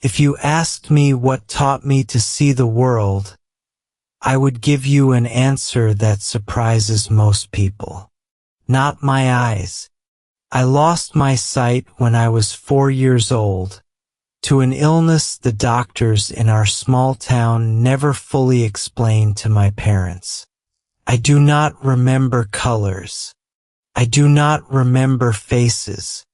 If you asked me what taught me to see the world, I would give you an answer that surprises most people. Not my eyes. I lost my sight when I was 4 years old, to an illness the doctors in our small town never fully explained to my parents. I do not remember colors. I do not remember faces.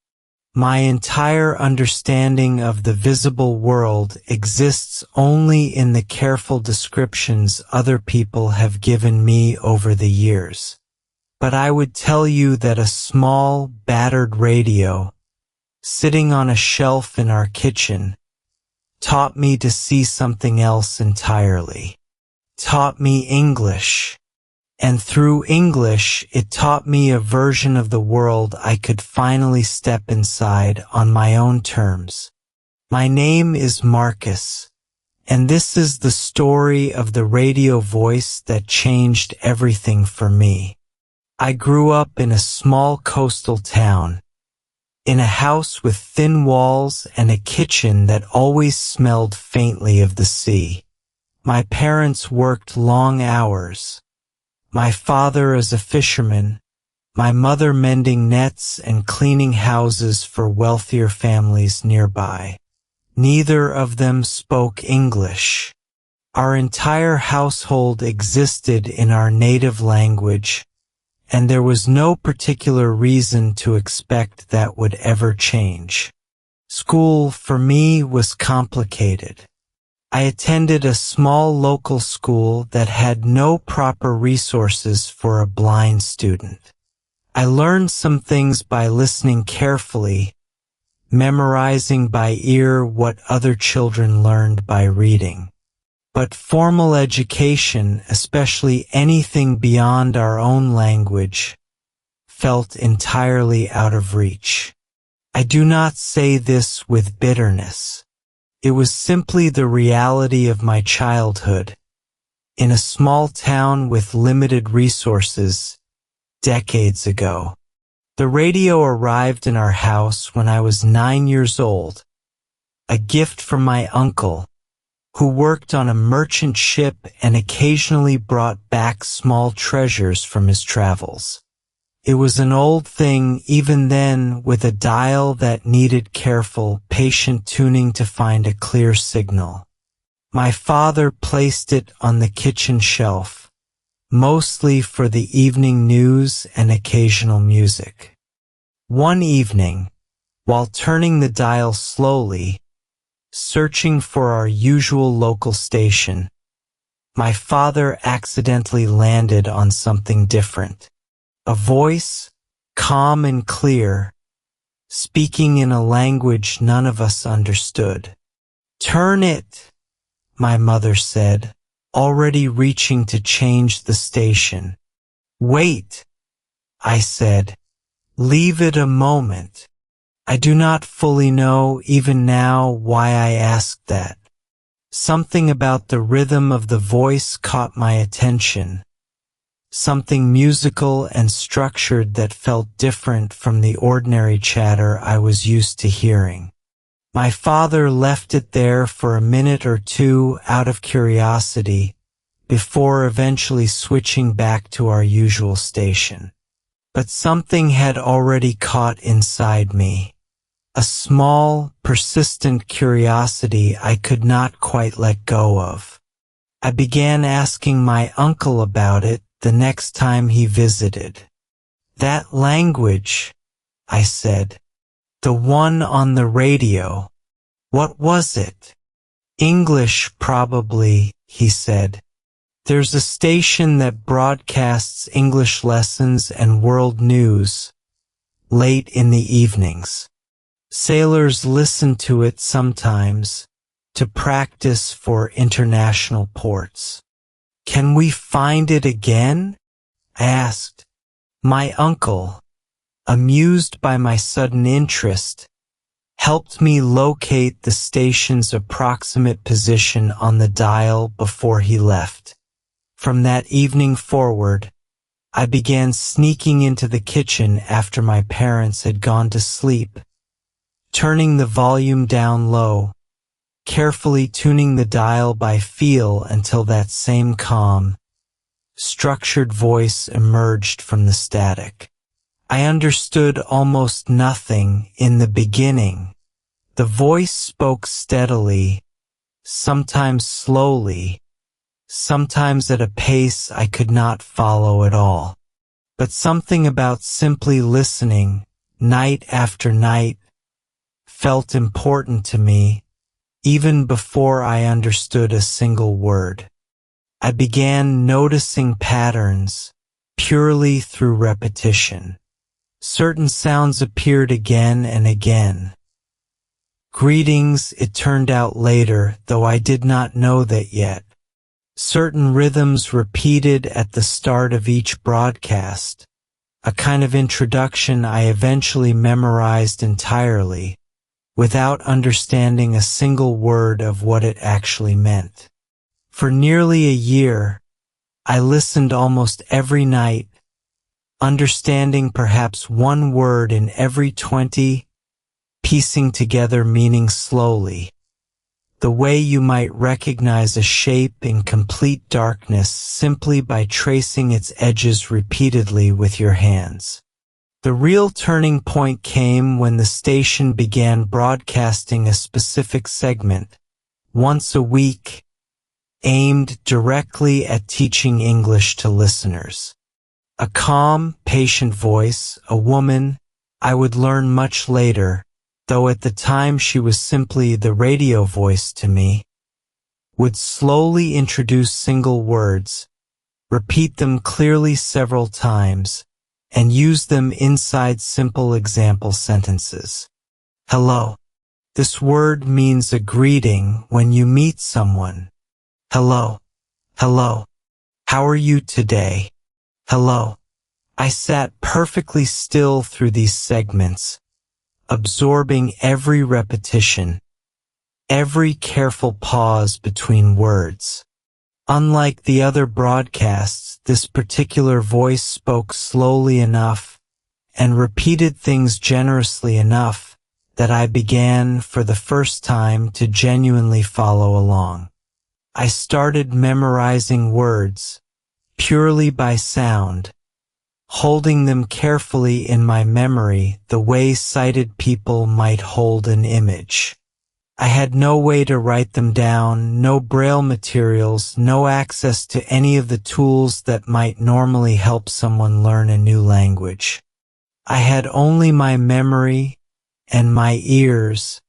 My entire understanding of the visible world exists only in the careful descriptions other people have given me over the years. But I would tell you that a small, battered radio, sitting on a shelf in our kitchen, taught me to see something else entirely. Taught me English. And through English, it taught me a version of the world I could finally step inside on my own terms. My name is Marcus, and this is the story of the radio voice that changed everything for me. I grew up in a small coastal town, in a house with thin walls and a kitchen that always smelled faintly of the sea. My parents worked long hours. My father as a fisherman, my mother mending nets and cleaning houses for wealthier families nearby. Neither of them spoke English. Our entire household existed in our native language, and there was no particular reason to expect that would ever change. School, for me, was complicated. I attended a small local school that had no proper resources for a blind student. I learned some things by listening carefully, memorizing by ear what other children learned by reading. But formal education, especially anything beyond our own language, felt entirely out of reach. I do not say this with bitterness. It was simply the reality of my childhood, in a small town with limited resources, decades ago. The radio arrived in our house when I was 9 years old, a gift from my uncle, who worked on a merchant ship and occasionally brought back small treasures from his travels. It was an old thing even then, with a dial that needed careful, patient tuning to find a clear signal. My father placed it on the kitchen shelf, mostly for the evening news and occasional music. One evening, while turning the dial slowly, searching for our usual local station, my father accidentally landed on something different. A voice, calm and clear, speaking in a language none of us understood. "Turn it," my mother said, already reaching to change the station. "Wait," I said. "Leave it a moment." I do not fully know even now why I asked that. Something about the rhythm of the voice caught my attention. Something musical and structured that felt different from the ordinary chatter I was used to hearing. My father left it there for a minute or two out of curiosity, before eventually switching back to our usual station. But something had already caught inside me. A small, persistent curiosity I could not quite let go of. I began asking my uncle about it the next time he visited. "That language," I said. "The one on the radio. What was it?" "English, probably," he said. "There's a station that broadcasts English lessons and world news, late in the evenings. Sailors listen to it sometimes, to practice for international ports." "Can we find it again?" I asked. My uncle, amused by my sudden interest, helped me locate the station's approximate position on the dial before he left. From that evening forward, I began sneaking into the kitchen after my parents had gone to sleep, turning the volume down low, carefully tuning the dial by feel until that same calm, structured voice emerged from the static. I understood almost nothing in the beginning. The voice spoke steadily, sometimes slowly, sometimes at a pace I could not follow at all. But something about simply listening, night after night, felt important to me, even before I understood a single word. I began noticing patterns, purely through repetition. Certain sounds appeared again and again. Greetings, it turned out later, though I did not know that yet. Certain rhythms repeated at the start of each broadcast, a kind of introduction I eventually memorized entirely, without understanding a single word of what it actually meant. For nearly a year, I listened almost every night, understanding perhaps one word in every 20, piecing together meaning slowly, the way you might recognize a shape in complete darkness simply by tracing its edges repeatedly with your hands. The real turning point came when the station began broadcasting a specific segment, once a week, aimed directly at teaching English to listeners. A calm, patient voice, a woman, I would learn much later, though at the time she was simply the radio voice to me, would slowly introduce single words, repeat them clearly several times, and use them inside simple example sentences. Hello. This word means a greeting when you meet someone. Hello. Hello. How are you today? Hello. I sat perfectly still through these segments, absorbing every repetition, every careful pause between words. Unlike the other broadcasts, this particular voice spoke slowly enough and repeated things generously enough that I began, for the first time, to genuinely follow along. I started memorizing words, purely by sound, holding them carefully in my memory the way sighted people might hold an image. I had no way to write them down, no braille materials, no access to any of the tools that might normally help someone learn a new language. I had only my memory and my ears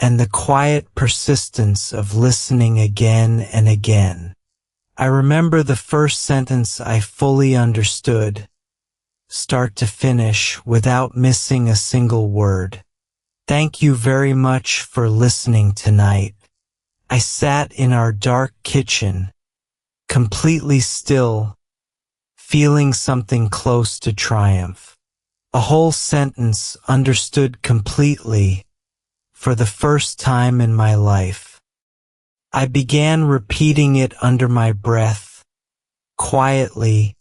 and the quiet persistence of listening again and again. I remember the first sentence I fully understood, start to finish, without missing a single word. Thank you very much for listening tonight. I sat in our dark kitchen, completely still, feeling something close to triumph. A whole sentence understood completely, for the first time in my life. I began repeating it under my breath, quietly,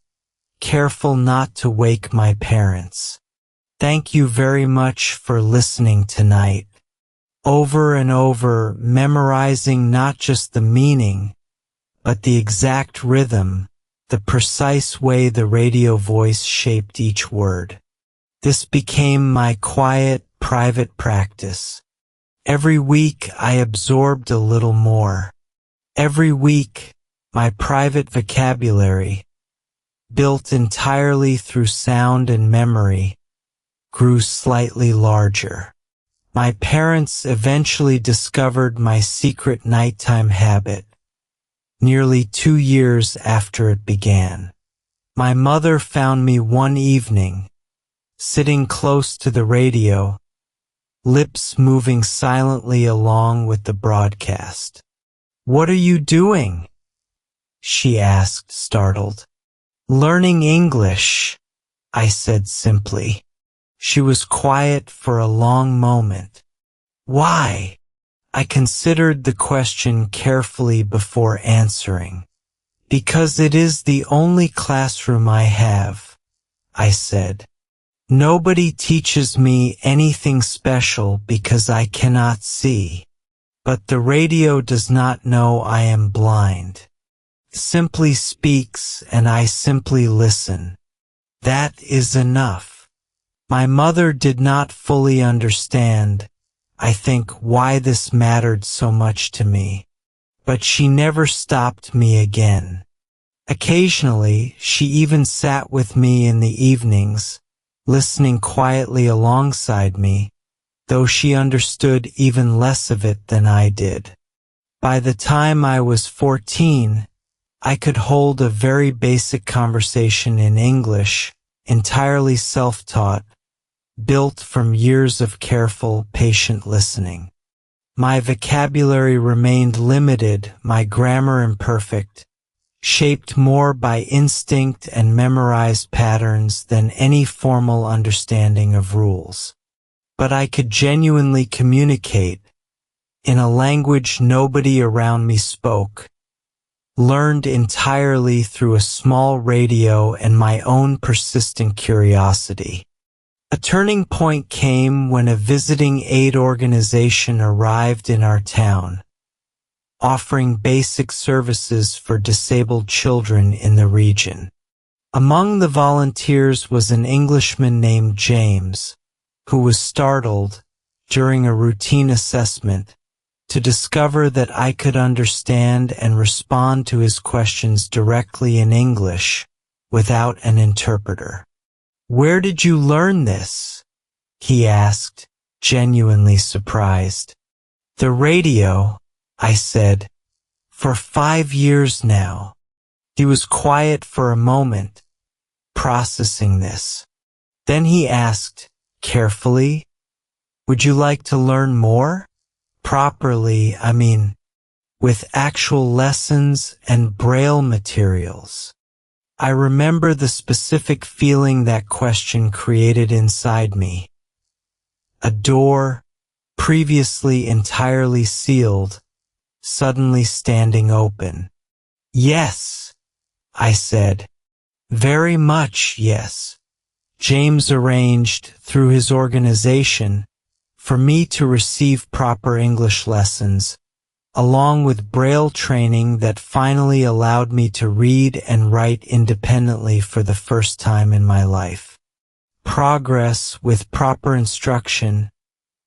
careful not to wake my parents. Thank you very much for listening tonight. Over and over, memorizing not just the meaning, but the exact rhythm, the precise way the radio voice shaped each word. This became my quiet, private practice. Every week I absorbed a little more. Every week, my private vocabulary, built entirely through sound and memory, grew slightly larger. My parents eventually discovered my secret nighttime habit, nearly 2 years after it began. My mother found me one evening, sitting close to the radio, lips moving silently along with the broadcast. "What are you doing?" she asked, startled. "Learning English," I said simply. She was quiet for a long moment. "Why?" I considered the question carefully before answering. "Because it is the only classroom I have," I said. "Nobody teaches me anything special because I cannot see. But the radio does not know I am blind. Simply speaks and I simply listen. That is enough. My mother did not fully understand, I think, why this mattered so much to me. But she never stopped me again. Occasionally, she even sat with me in the evenings, listening quietly alongside me, though she understood even less of it than I did. By the time I was 14, I could hold a very basic conversation in English, entirely self-taught, built from years of careful, patient listening. My vocabulary remained limited, my grammar imperfect, shaped more by instinct and memorized patterns than any formal understanding of rules. But I could genuinely communicate in a language nobody around me spoke, learned entirely through a small radio and my own persistent curiosity. A turning point came when a visiting aid organization arrived in our town, offering basic services for disabled children in the region. Among the volunteers was an Englishman named James, who was startled, during a routine assessment, to discover that I could understand and respond to his questions directly in English, without an interpreter. "Where did you learn this?" he asked, genuinely surprised. "The radio," I said, "for 5 years now." He was quiet for a moment, processing this. Then he asked, carefully, "Would you like to learn more? Properly, I mean, with actual lessons and braille materials." I remember the specific feeling that question created inside me. A door, previously entirely sealed, suddenly standing open. "Yes," I said. "Very much yes." James arranged, through his organization, for me to receive proper English lessons, along with braille training that finally allowed me to read and write independently for the first time in my life. Progress, with proper instruction,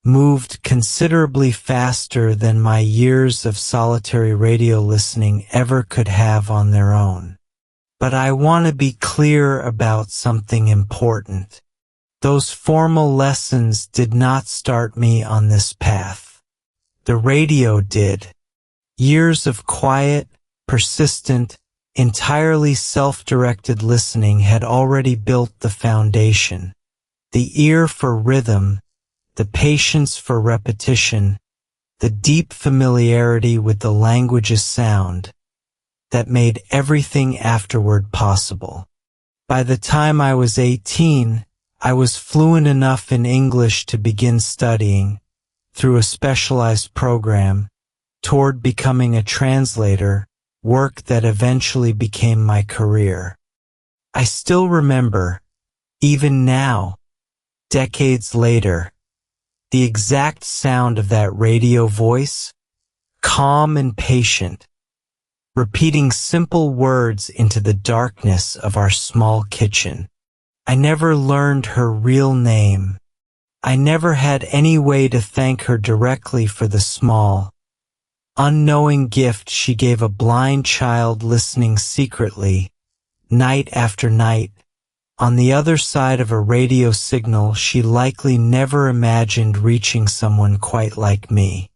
moved considerably faster than my years of solitary radio listening ever could have on their own. But I want to be clear about something important. Those formal lessons did not start me on this path. The radio did. Years of quiet, persistent, entirely self-directed listening had already built the foundation. The ear for rhythm, the patience for repetition, the deep familiarity with the language's sound, that made everything afterward possible. By the time I was 18, I was fluent enough in English to begin studying, through a specialized program, toward becoming a translator, work that eventually became my career. I still remember, even now, decades later, the exact sound of that radio voice, calm and patient, repeating simple words into the darkness of our small kitchen. I never learned her real name. I never had any way to thank her directly for the small, unknowing gift she gave a blind child listening secretly, night after night, on the other side of a radio signal she likely never imagined reaching someone quite like me.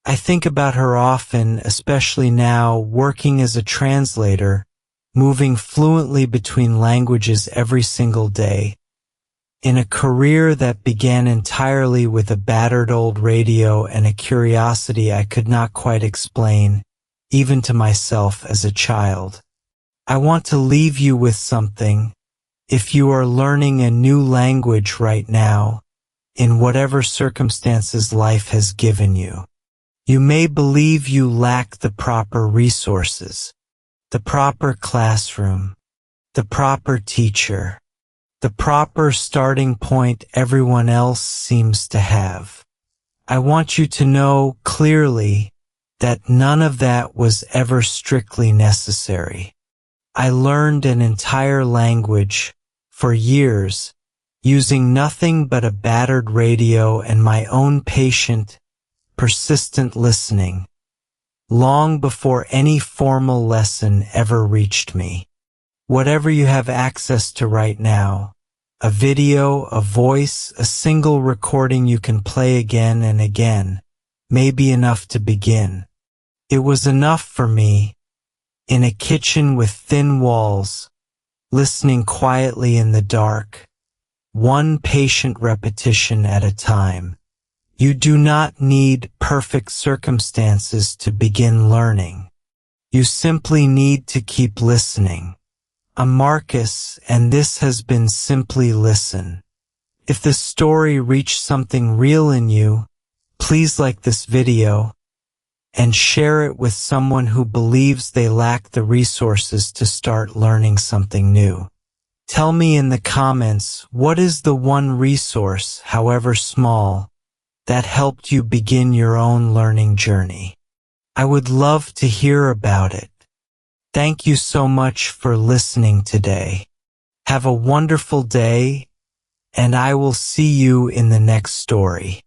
I think about her often, especially now, working as a translator, moving fluently between languages every single day, in a career that began entirely with a battered old radio and a curiosity I could not quite explain, even to myself as a child. I want to leave you with something. If you are learning a new language right now, in whatever circumstances life has given you, you may believe you lack the proper resources, the proper classroom, the proper teacher, the proper starting point everyone else seems to have. I want you to know clearly that none of that was ever strictly necessary. I learned an entire language for years using nothing but a battered radio and my own patient, persistent listening, long before any formal lesson ever reached me. Whatever you have access to right now, a video, a voice, a single recording you can play again and again, may be enough to begin. It was enough for me, in a kitchen with thin walls, listening quietly in the dark, one patient repetition at a time. You do not need perfect circumstances to begin learning. You simply need to keep listening. I'm Marcus, and this has been Simply Listen. If this story reached something real in you, please like this video and share it with someone who believes they lack the resources to start learning something new. Tell me in the comments, what is the one resource, however small, that helped you begin your own learning journey? I would love to hear about it. Thank you so much for listening today. Have a wonderful day, and I will see you in the next story.